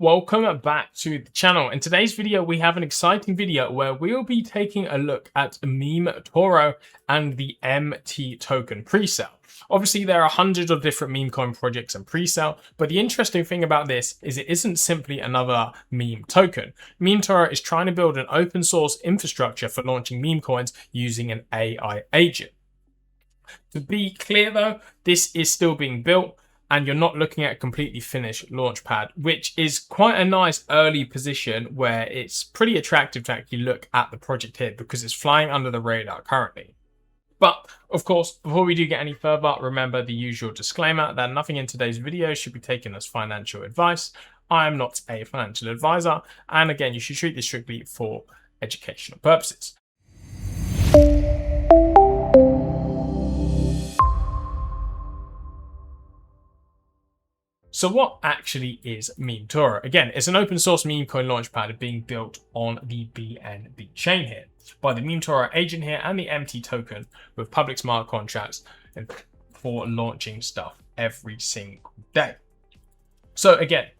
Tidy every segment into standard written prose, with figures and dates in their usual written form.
Welcome back to the channel. In today's video, we have an exciting video where we'll be taking a look at MemeToro and the MT token presale. Obviously, there are hundreds of different Memecoin projects and presale, but the interesting thing about this is it isn't simply another meme token. MemeToro is trying to build an open source infrastructure for launching meme coins using an AI agent. To be clear though, this is still being built, and you're not looking at a completely finished Launchpad, which is quite a nice early position where it's pretty attractive to actually look at the project here because it's flying under the radar currently. But of course, before we do get any further, remember the usual disclaimer that nothing in today's video should be taken as financial advice. I am not a financial advisor, and again, you should treat this strictly for educational purposes. So what actually is MemeToro? Again, it's an open source meme coin launchpad being built on the BNB Chain here by the MemeToro agent here and the MT token with public smart contracts for launching stuff every single day. So again,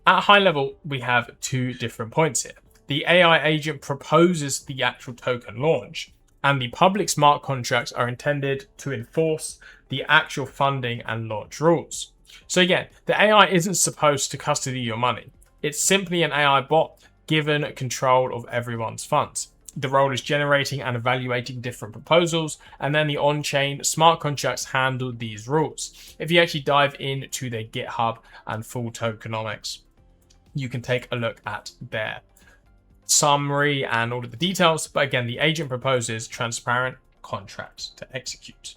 at a high level, we have two different points here. The AI agent proposes the actual token launch, and the public smart contracts are intended to enforce the actual funding and launch rules. So again, the AI isn't supposed to custody your money. It's simply an AI bot given control of everyone's funds. The role is generating and evaluating different proposals, and then the on-chain smart contracts handle these rules. If you actually dive into their GitHub and full tokenomics, you can take a look at their summary and all of the details. But again, the agent proposes transparent contracts to execute.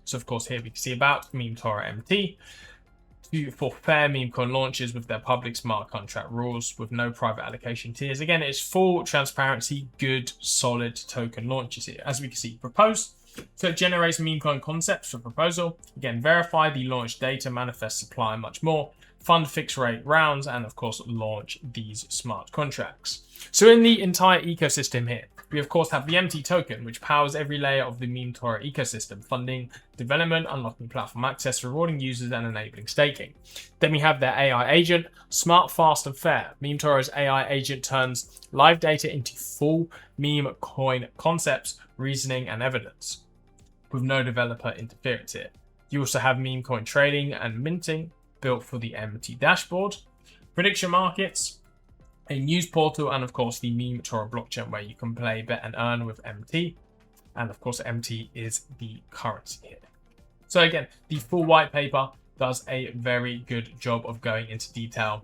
So of course, here we can see about MemeToro MT for fair meme coin launches with their public smart contract rules with no private allocation tiers. Again, it's full transparency, good, solid token launches here. As we can see, propose. So it generates meme coin concepts for proposal. Again, verify the launch data, manifest supply, and much more. Fund fixed rate rounds, and of course, launch these smart contracts. So in the entire ecosystem here, we of course have the MT token, which powers every layer of the MemeToro ecosystem, funding development, unlocking platform access, rewarding users, and enabling staking. Then we have their AI agent, smart, fast, and fair. MemeToro's AI agent turns live data into full meme coin concepts, reasoning, and evidence, with no developer interference here. You also have meme coin trading and minting, built for the MT dashboard, prediction markets, a news portal, and of course the MemeToro blockchain where you can play, bet, and earn with MT. And of course, MT is the currency here. So again, the full white paper does a very good job of going into detail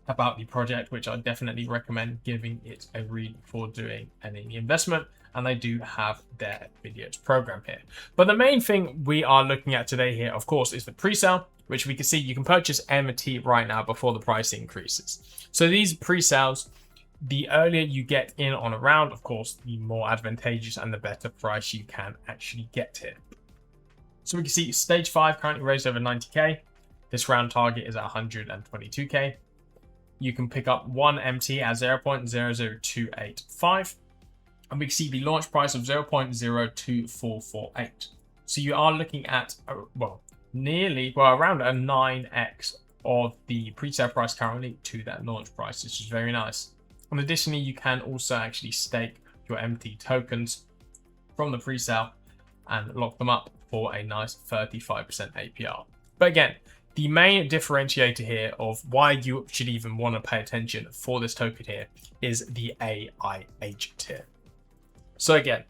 about the project, which I definitely recommend giving it a read before doing any investment. And they do have their videos program here. But the main thing we are looking at today here, of course, is the presale, which we can see you can purchase MT right now before the price increases. So these pre-sales, the earlier you get in on a round, of course, the more advantageous and the better price you can actually get here. So we can see stage 5 currently raised over 90k. This round target is at 122k. You can pick up one MT at 0.00285. And we can see the launch price of 0.02448. So you are looking at, around a 9x of the pre-sale price currently to that launch price, which is very nice. And additionally, you can also actually stake your MT tokens from the pre-sale and lock them up for a nice 35% APR. But again, the main differentiator here of why you should even want to pay attention for this token here is the AI agent here. So again,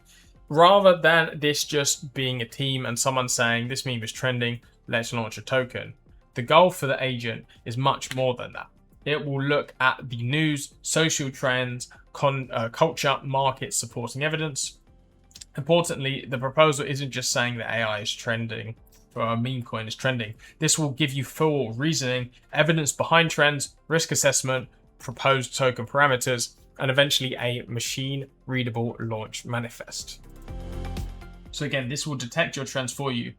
rather than this just being a team and someone saying this meme is trending, let's launch a token, the goal for the agent is much more than that. It will look at the news, social trends, culture, market supporting evidence. Importantly, the proposal isn't just saying that AI is trending or a meme coin is trending. This will give you full reasoning, evidence behind trends, risk assessment, proposed token parameters, and eventually a machine readable launch manifest. So again, this will detect your trends for you,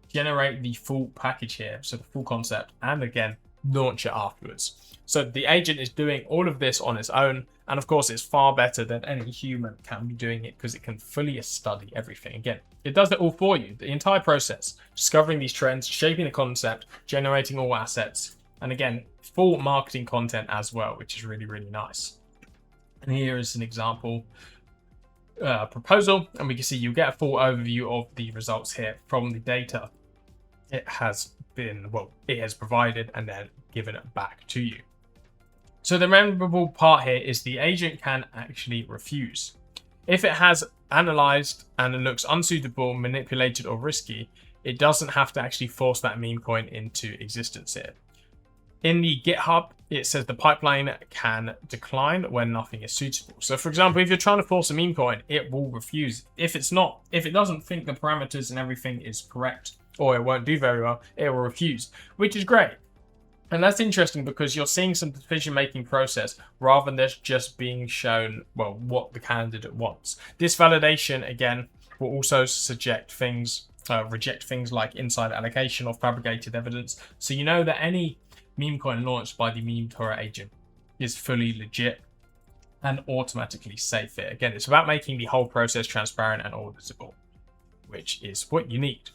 generate the full package here, so the full concept, and again, launch it afterwards. So the agent is doing all of this on its own, and of course it's far better than any human can be doing it because it can fully study everything. Again, it does it all for you, the entire process, discovering these trends, shaping the concept, generating all assets, And again, full marketing content as well, which is really, really nice. And here is an example proposal, and we can see you get a full overview of the results here from the data it has provided and then given it back to you. So the memorable part here is the agent can actually refuse. If it has analyzed and it looks unsuitable, manipulated, or risky, it doesn't have to actually force that meme coin into existence here. In the GitHub, it says the pipeline can decline when nothing is suitable. So for example, if you're trying to force a meme coin, it will refuse. If it doesn't think the parameters and everything is correct, or it won't do very well, it will refuse, which is great. And that's interesting because you're seeing some decision-making process rather than just being shown, well, what the candidate wants. This validation, again, will also reject things like insider allocation or fabricated evidence. So you know that any meme coin launched by the MemeToro agent is fully legit and automatically safe here. Again, it's about making the whole process transparent and auditable, which is what you need.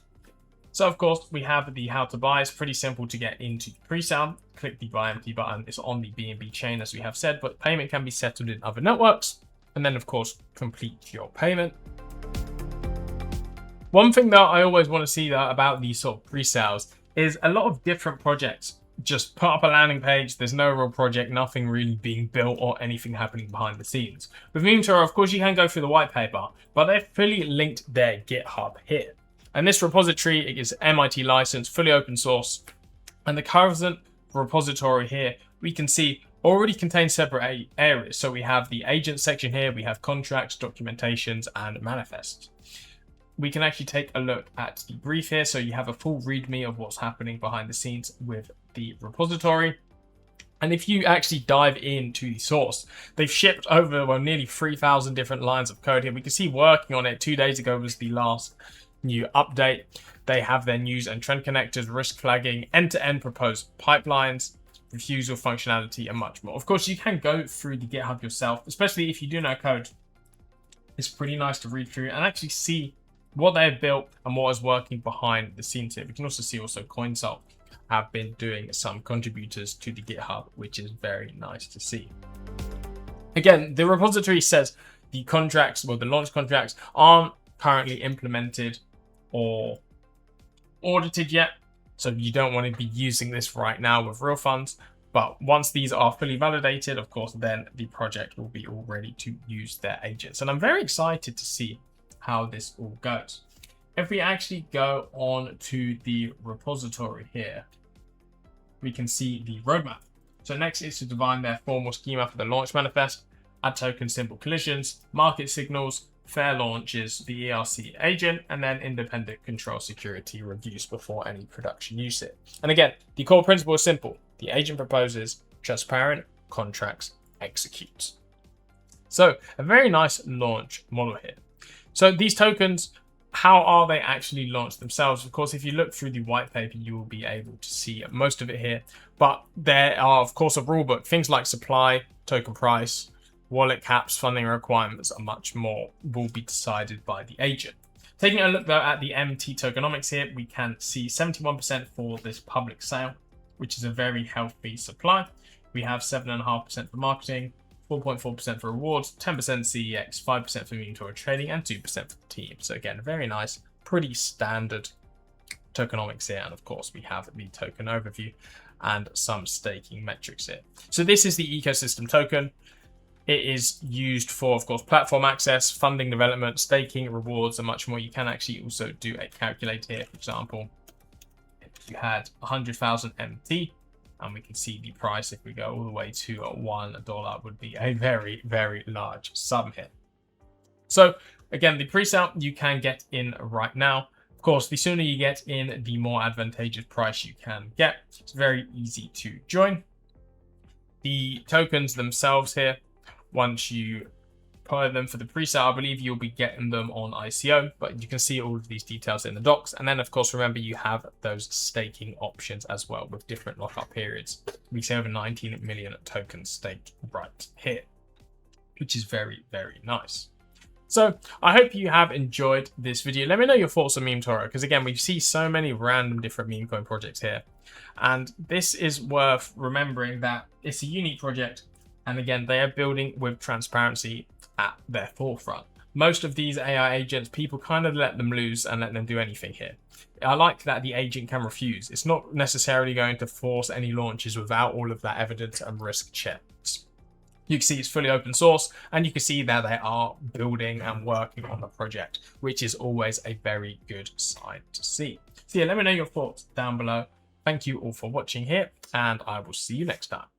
So of course, we have the how to buy. It's pretty simple to get into the pre-sale. Click the buy empty button. It's on the BNB chain, as we have said, but payment can be settled in other networks. And then of course, complete your payment. One thing that I always want to see though about these sort of pre-sales is a lot of different projects just put up a landing page. There's no real project, nothing really being built or anything happening behind the scenes. With MemeToro, of course, you can go through the white paper, but they've fully linked their GitHub here. And this repository is MIT licensed, fully open source. And the current repository here, we can see already contains separate areas. So we have the agent section here, we have contracts, documentations, and manifests. We can actually take a look at the brief here. So you have a full readme of what's happening behind the scenes with the repository. And if you actually dive into the source, they've shipped over nearly 3,000 different lines of code here. We can see working on it 2 days ago was the last new update. They have their news and trend connectors, risk flagging, end-to-end proposed pipelines, refusal functionality, and much more. Of course, you can go through the GitHub yourself, especially if you do know code. It's pretty nice to read through and actually see what they have built and what is working behind the scenes here. We can also see CoinSalt have been doing some contributors to the GitHub, which is very nice to see. Again, the repository says the contracts, the launch contracts aren't currently implemented or audited yet. So you don't want to be using this right now with real funds. But once these are fully validated, of course, then the project will be all ready to use their agents. And I'm very excited to see how this all goes. If we actually go on to the repository here, we can see the roadmap. So next is to define their formal schema for the launch manifest, add token symbol collisions, market signals, fair launches, the ERC agent, and then independent control security reviews before any production use it. And again, the core principle is simple. The agent proposes, transparent, contracts, executes. So a very nice launch model here. So these tokens, how are they actually launched themselves? Of course, if you look through the white paper, you will be able to see most of it here. But there are, of course, a rulebook. Things like supply, token price, wallet caps, funding requirements, and much more will be decided by the agent. Taking a look though at the MT tokenomics here, we can see 71% for this public sale, which is a very healthy supply. We have 7.5% for marketing, 4.4% for rewards, 10% CEX, 5% for MemeToro trading, and 2% for the team. So again, very nice, pretty standard tokenomics here. And of course, we have the token overview and some staking metrics here. So this is the ecosystem token. It is used for, of course, platform access, funding development, staking, rewards, and much more. You can actually also do a calculator here. For example, if you had 100,000 MT, and we can see the price, if we go all the way to $1, would be a very, very large sum here. So again, the pre-sale you can get in right now. Of course, the sooner you get in, the more advantageous price you can get. It's very easy to join. The tokens themselves here, once you buy them for the pre-sale, I believe you'll be getting them on ICO, but you can see all of these details in the docs. And then of course, remember you have those staking options as well with different lockup periods. We see over 19 million tokens staked right here, which is very, very nice. So I hope you have enjoyed this video. Let me know your thoughts on MemeToro, because again, we see so many random different meme coin projects here. And this is worth remembering that it's a unique project. And again, they are building with transparency at their forefront. Most of these AI agents, people kind of let them loose and let them do anything here. I like that the agent can refuse. It's not necessarily going to force any launches without all of that evidence and risk checks. You can see it's fully open source, and you can see that they are building and working on the project, which is always a very good sign to see. So yeah, let me know your thoughts down below. Thank you all for watching here, and I will see you next time.